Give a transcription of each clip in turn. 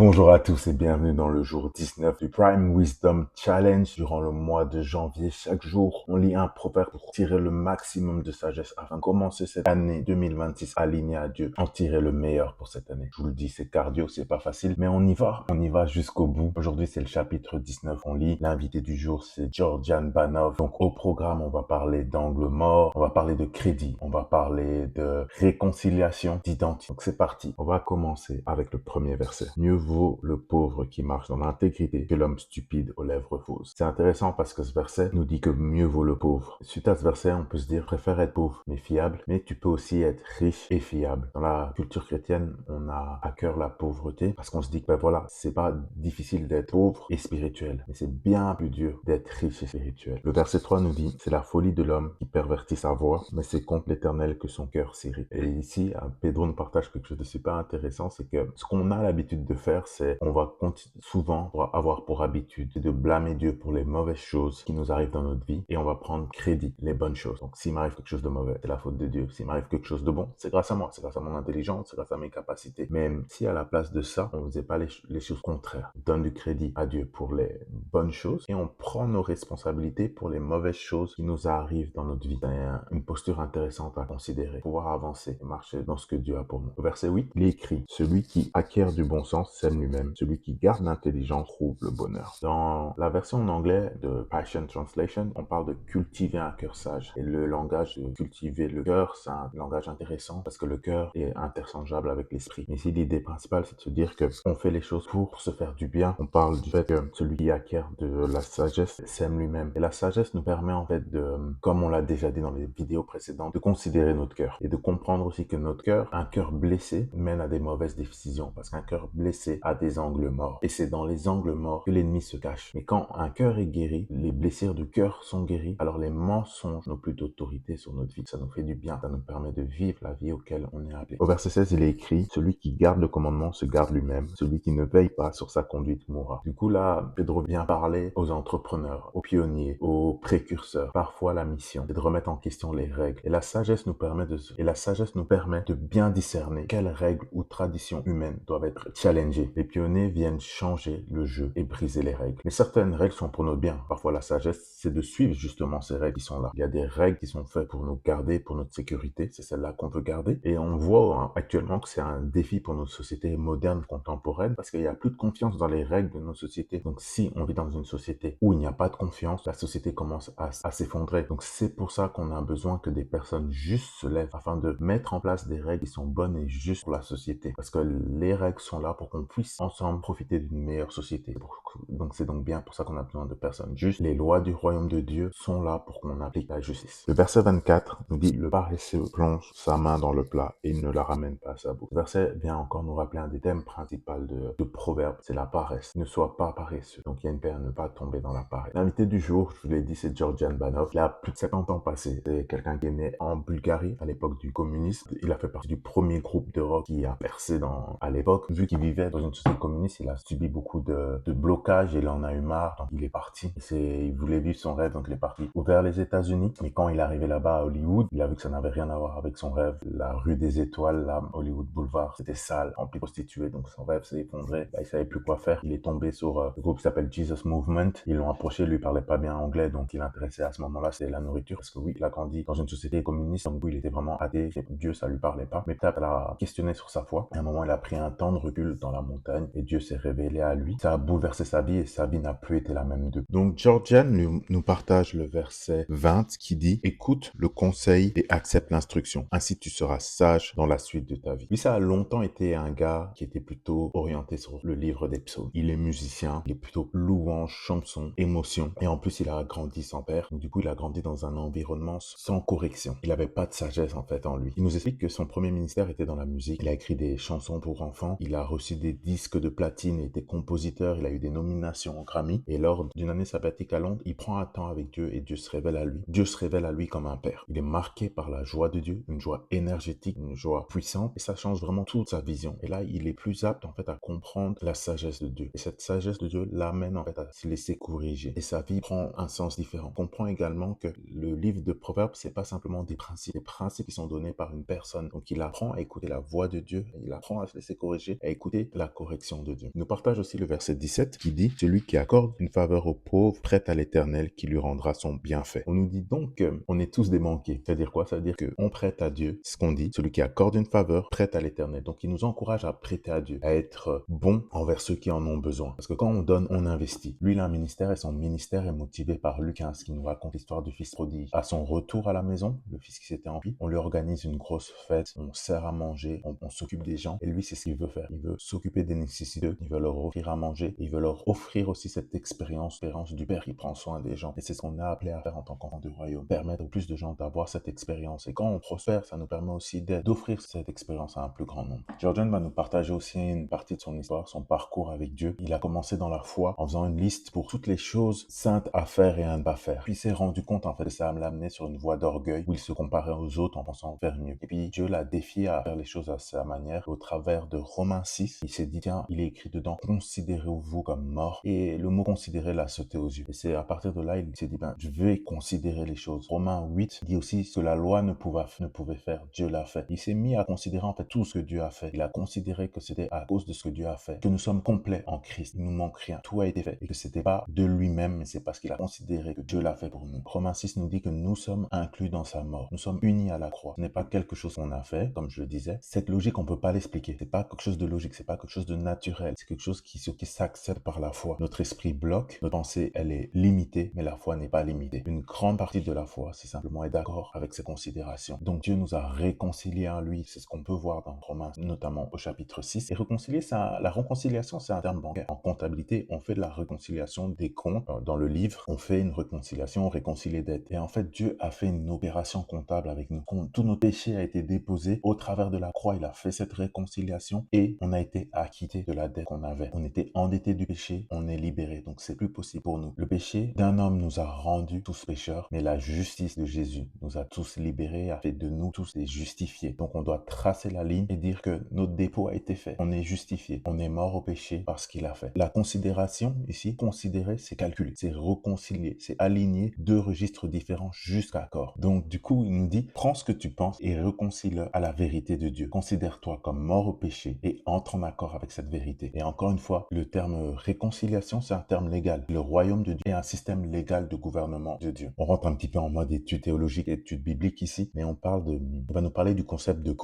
Bonjour à tous et bienvenue dans le jour 19 du Prime Wisdom Challenge. Durant le mois de janvier, chaque jour, on lit un proverbe pour tirer le maximum de sagesse afin de commencer cette année 2026 alignée à Dieu, en tirer le meilleur pour cette année. Je vous le dis, c'est cardio, c'est pas facile, mais on y va jusqu'au bout. Aujourd'hui, c'est le chapitre 19, on lit. L'invité du jour, c'est Georgian Banov. Donc au programme, on va parler d'angle mort, on va parler de crédit, on va parler de réconciliation, d'identité. Donc c'est parti. On va commencer avec le premier verset. Mieux vaut le pauvre qui marche dans l'intégrité que l'homme stupide aux lèvres fausses. C'est intéressant parce que ce verset nous dit que mieux vaut le pauvre. Suite à ce verset, on peut se dire, préfère être pauvre mais fiable, mais tu peux aussi être riche et fiable. Dans la culture chrétienne, on a à cœur la pauvreté parce qu'on se dit que ben voilà, c'est pas difficile d'être pauvre et spirituel, mais c'est bien plus dur d'être riche et spirituel. Le verset 3 nous dit, c'est la folie de l'homme qui pervertit sa voix, mais c'est contre l'Éternel que son cœur s'irrite. Et ici, Pedro nous partage quelque chose de super intéressant, c'est que ce qu'on a l'habitude de faire, c'est on va souvent avoir pour habitude de blâmer Dieu pour les mauvaises choses qui nous arrivent dans notre vie et on va prendre crédit les bonnes choses. Donc s'il m'arrive quelque chose de mauvais, c'est la faute de Dieu. S'il m'arrive quelque chose de bon, c'est grâce à moi, c'est grâce à mon intelligence, c'est grâce à mes capacités. Mais si à la place de ça, on faisait pas les choses contraires, on donne du crédit à Dieu pour les bonnes choses et on prend nos responsabilités pour les mauvaises choses qui nous arrivent dans notre vie. C'est une posture intéressante à considérer, pouvoir avancer et marcher dans ce que Dieu a pour nous. Au verset 8, il est écrit, celui qui acquiert du bon sens s'aime lui-même. Celui qui garde l'intelligence trouve le bonheur. Dans la version en anglais de Passion Translation, on parle de cultiver un cœur sage. Et le langage de cultiver le cœur, c'est un langage intéressant parce que le cœur est interchangeable avec l'esprit. Mais ici, l'idée principale, c'est de se dire que on fait les choses pour se faire du bien. On parle du fait que celui qui acquiert de la sagesse s'aime lui-même. Et la sagesse nous permet en fait de, comme on l'a déjà dit dans les vidéos précédentes, de considérer notre cœur et de comprendre aussi que notre cœur, un cœur blessé, mène à des mauvaises décisions parce qu'un cœur blessé a des angles morts. Et c'est dans les angles morts que l'ennemi se cache. Mais quand un cœur est guéri, les blessures du cœur sont guéries, alors les mensonges n'ont plus d'autorité sur notre vie. Ça nous fait du bien, ça nous permet de vivre la vie auquel on est appelé. Au verset 16, il est écrit, celui qui garde le commandement se garde lui-même, celui qui ne veille pas sur sa conduite mourra. Du coup là, Pedro vient parler aux entrepreneurs, aux pionniers, aux précurseurs. Parfois la mission, c'est de remettre en question les règles. Et la sagesse nous permet de bien discerner quelles règles ou traditions humaines doivent être challengées. Les pionniers viennent changer le jeu et briser les règles. Mais certaines règles sont pour notre bien. Parfois, la sagesse, c'est de suivre justement ces règles qui sont là. Il y a des règles qui sont faites pour nous garder, pour notre sécurité. C'est celle-là qu'on veut garder. Et on voit actuellement que c'est un défi pour notre société moderne, contemporaine, parce qu'il n'y a plus de confiance dans les règles de nos sociétés. Donc, si on vit dans une société où il n'y a pas de confiance, la société commence à s'effondrer. Donc, c'est pour ça qu'on a besoin que des personnes justes se lèvent afin de mettre en place des règles qui sont bonnes et justes pour la société. Parce que les règles sont là pour qu'on puisse ensemble profiter d'une meilleure société. Donc c'est donc bien pour ça qu'on a besoin de personnes justes. Les lois du royaume de Dieu sont là pour qu'on applique la justice. Le verset 24 nous dit, le paresseux plonge sa main dans le plat et ne la ramène pas à sa bouche. Ce verset vient encore nous rappeler un des thèmes principaux de Proverbe, c'est la paresse. Ne sois pas paresseux. Donc il y a une paix à ne pas tomber dans la paresse. L'invité du jour, je vous l'ai dit, c'est Georgian Banov. Il a plus de 70 ans passés. C'est quelqu'un qui est né en Bulgarie à l'époque du communisme. Il a fait partie du premier groupe de rock qui a percé à l'époque. Vu qu'il vivait dans une société communiste, il a subi beaucoup de blocages et il en a eu marre. Donc il est parti. Il voulait vivre son rêve, donc il est parti vers les États-Unis. Mais quand il est arrivé là-bas à Hollywood, il a vu que ça n'avait rien à voir avec son rêve. La rue des Étoiles, là, Hollywood Boulevard, c'était sale, rempli de prostituées. Donc son rêve s'est effondré. Là, il savait plus quoi faire. Il est tombé sur le groupe qui s'appelle Jesus Movement. Ils l'ont approché, lui parlait pas bien anglais, donc il intéressait à ce moment-là, c'est la nourriture. Parce que oui, il a grandi dans une société communiste, donc oui, il était vraiment athée. Dieu, ça lui parlait pas. Mais peut-être elle a questionné sur sa foi. À un moment, il a pris un temps de recul dans la montagne et Dieu s'est révélé à lui. Ça a bouleversé sa vie et sa vie n'a plus été la même depuis. Donc, Georgian nous partage le verset 20 qui dit, écoute le conseil et accepte l'instruction. Ainsi, tu seras sage dans la suite de ta vie. Lui, ça a longtemps été un gars qui était plutôt orienté sur le livre des psaumes. Il est musicien, il est plutôt louange, chanson, émotion. Et en plus, il a grandi sans père. Donc, du coup, il a grandi dans un environnement sans correction. Il n'avait pas de sagesse, en fait, en lui. Il nous explique que son premier ministère était dans la musique. Il a écrit des chansons pour enfants. Il a reçu des disques de platine. Il était compositeur. Il a eu des nominations au Grammy. Et lors d'une année sabbatique à Londres, il prend un temps avec Dieu et Dieu se révèle à lui. Dieu se révèle à lui comme un père. Il est marqué par la joie de Dieu, une joie énergétique, une joie puissante. Et ça change vraiment toute sa vision. Et là, il est plus apte, en fait, à comprendre la sagesse de Dieu. Et cette sagesse de Dieu l'amène, en fait, à se laisser corriger. Et sa vie prend un sens différent. On comprend également que le livre de Proverbes, c'est pas simplement des principes qui sont donnés par une personne. Donc, il apprend à écouter la voix de Dieu. Il apprend à se laisser corriger, à écouter la correction de Dieu. Il nous partage aussi le verset 17 qui dit « Celui qui accorde une faveur aux pauvres prête à l'Éternel qui lui rendra son bienfait. » On nous dit donc qu'on est tous des banquiers. C'est-à-dire quoi? Ça veut dire qu'on prête à Dieu ce qu'on dit. Celui qui accorde une faveur prête à l'Éternel. Donc il nous encourage à prêter à Dieu, à être bon envers ceux qui en ont besoin. Parce que quand on donne, on investit. Lui, il a un ministère et son ministère est motivé par Luc 15 qui nous raconte l'histoire du fils prodigue. À son retour à la maison, le fils qui s'était enfui, on lui organise une grosse fête, on sert à manger, on s'occupe des gens. Et lui, c'est ce qu'il veut faire. Il veut s'occuper des nécessiteux, il veut leur offrir à manger, il veut leur offrir aussi cette expérience du Père qui prend soin des gens. Et c'est ce qu'on a appelé à faire en tant qu'enfant du royaume. Permettre au plus de gens d'avoir cette expérience. Et quand on prospère, ça nous permet aussi d'offrir cette expérience à un plus grand nombre. Georgian va nous partager aussi une partie de son histoire, son parcours avec Dieu. Il a commencé dans la foi en faisant une liste pour toutes les choses saintes à faire et à ne pas faire. Puis il s'est rendu compte en fait que ça l'a amené sur une voie d'orgueil où il se comparait aux autres en pensant faire mieux. Et puis Dieu l'a défié à faire les choses à sa manière. Au travers de Romains 6, il s'est dit tiens, il est écrit dedans, considérez-vous comme morts. Et le mot considérer l'a sauté aux yeux. Et c'est à partir de là, il s'est dit ben je vais considérer les choses. Romains 8 dit aussi ce que la loi ne pouvait faire, Dieu l'a fait. Il s'est mis à considérer en fait tout ce que Dieu a fait. Il a considéré que c'était à cause de ce que Dieu a fait que nous sommes complets en Christ. Il nous manque rien. Tout a été fait. Et que c'était pas de lui-même, mais c'est parce qu'il a considéré que Dieu l'a fait pour nous. Romains 6 nous dit que nous sommes inclus dans sa mort. Nous sommes unis à la croix. Ce n'est pas quelque chose qu'on a fait, comme je le disais. Cette logique, on peut pas l'expliquer. C'est pas quelque chose de logique. C'est pas quelque chose de naturel. C'est quelque chose qui s'accepte par la foi. Notre esprit bloque. Notre pensée, elle est limitée, mais la foi n'est pas limitée. Une grande partie de la foi, c'est simplement être d'accord avec ses considérations. Donc Dieu nous a réconciliés en lui. C'est ce qu'on peut voir dans Romains, notamment au chapitre 6. Et réconcilier, la réconciliation, c'est un terme bancaire. En comptabilité, on fait de la réconciliation des comptes. Dans le livre, on fait une réconciliation, on réconcilie les dettes. Et en fait, Dieu a fait une opération comptable avec nous. Tout nos péchés a été déposé au travers de la croix. Il a fait cette réconciliation et on a été acquitté de la dette qu'on avait. On était endetté du péché, on est libéré. Donc c'est plus possible pour nous. Le péché d'un homme nous a rendus tous pécheurs, mais la justice de Jésus nous a tous libérés, a fait de nous tous des justifiés. Donc on doit tracer la ligne et dire que notre dépôt a été fait. On est justifié. On est mort au péché parce qu'il a fait. La considération ici, considérer, c'est calculer, c'est réconcilier, c'est aligner deux registres différents jusqu'à accord. Donc du coup, il nous dit, prends ce que tu penses et réconcilie à la vérité de Dieu. Considère-toi comme mort au péché et entre en accord avec cette vérité. Et encore une fois, le terme réconciliation, c'est un terme légal. Le royaume de Dieu est un système légal de gouvernement de Dieu. On rentre un petit peu en mode étude théologique, étude biblique ici, mais on va nous parler du concept de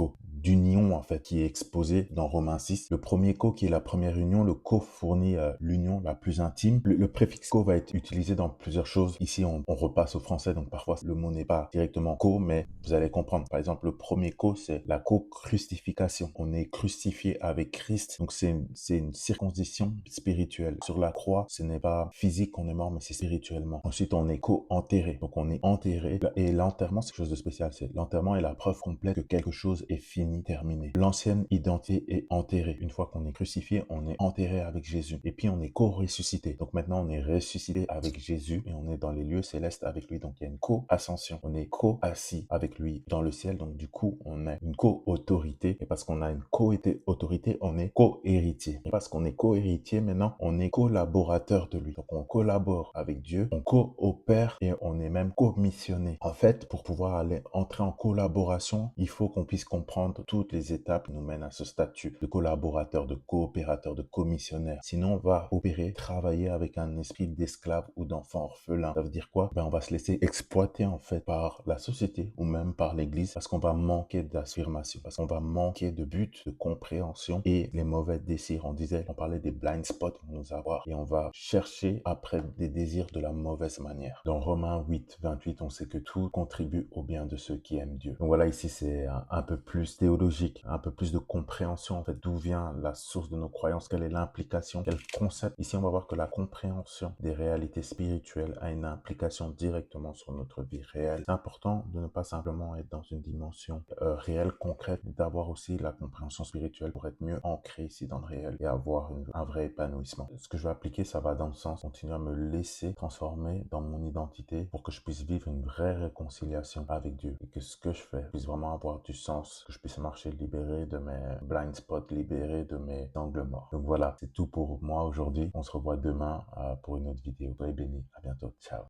d'union en fait qui est exposé dans Romains 6. Le premier co qui est la première union, le co fournit l'union la plus intime. Le préfixe co va être utilisé dans plusieurs choses. Ici on repasse au français donc parfois le mot n'est pas directement co mais vous allez comprendre. Par exemple le premier co c'est la co-crucifixion. On est crucifié avec Christ donc c'est une circoncision spirituelle. Sur la croix ce n'est pas physique qu'on est mort mais c'est spirituellement. Ensuite on est co-enterré donc on est enterré et l'enterrement c'est quelque chose de spécial. L'enterrement est la preuve complète que quelque chose est fini, terminé. L'ancienne identité est enterrée. Une fois qu'on est crucifié, on est enterré avec Jésus. Et puis on est co-ressuscité. Donc maintenant on est ressuscité avec Jésus et on est dans les lieux célestes avec lui. Donc il y a une co-ascension. On est co-assis avec lui dans le ciel. Donc du coup on a une co-autorité. Et parce qu'on a une co-autorité, on est co-héritier. Et parce qu'on est co-héritier, maintenant on est collaborateur de lui. Donc on collabore avec Dieu, on coopère et on est même commissionné. En fait, pour pouvoir entrer en collaboration, il faut qu'on puisse comprendre toutes les étapes qui nous mènent à ce statut de collaborateur, de coopérateur, de commissionnaire. Sinon, on va opérer, travailler avec un esprit d'esclave ou d'enfant orphelin. Ça veut dire quoi? On va se laisser exploiter en fait par la société ou même par l'église parce qu'on va manquer d'affirmation, parce qu'on va manquer de but, de compréhension et les mauvais désirs. On parlait des blind spots qu'on nous avoir et on va chercher après des désirs de la mauvaise manière. Dans Romains 8, 28, on sait que tout contribue au bien de ceux qui aiment Dieu. Donc voilà, ici c'est un peu plus théologique, un peu plus de compréhension en fait d'où vient la source de nos croyances, quelle est l'implication, quel concept. Ici on va voir que la compréhension des réalités spirituelles a une implication directement sur notre vie réelle. C'est important de ne pas simplement être dans une dimension réelle, concrète, mais d'avoir aussi la compréhension spirituelle pour être mieux ancré ici dans le réel et avoir un vrai épanouissement. Ce que je vais appliquer, ça va dans le sens continuer à me laisser transformer dans mon identité pour que je puisse vivre une vraie réconciliation avec Dieu et que ce que je fais puisse vraiment avoir du sens, que je puisse marcher libéré de mes blind spots, libéré de mes angles morts. Donc voilà, c'est tout pour moi aujourd'hui. On se revoit demain pour une autre vidéo. Soyez bénis. À bientôt. Ciao.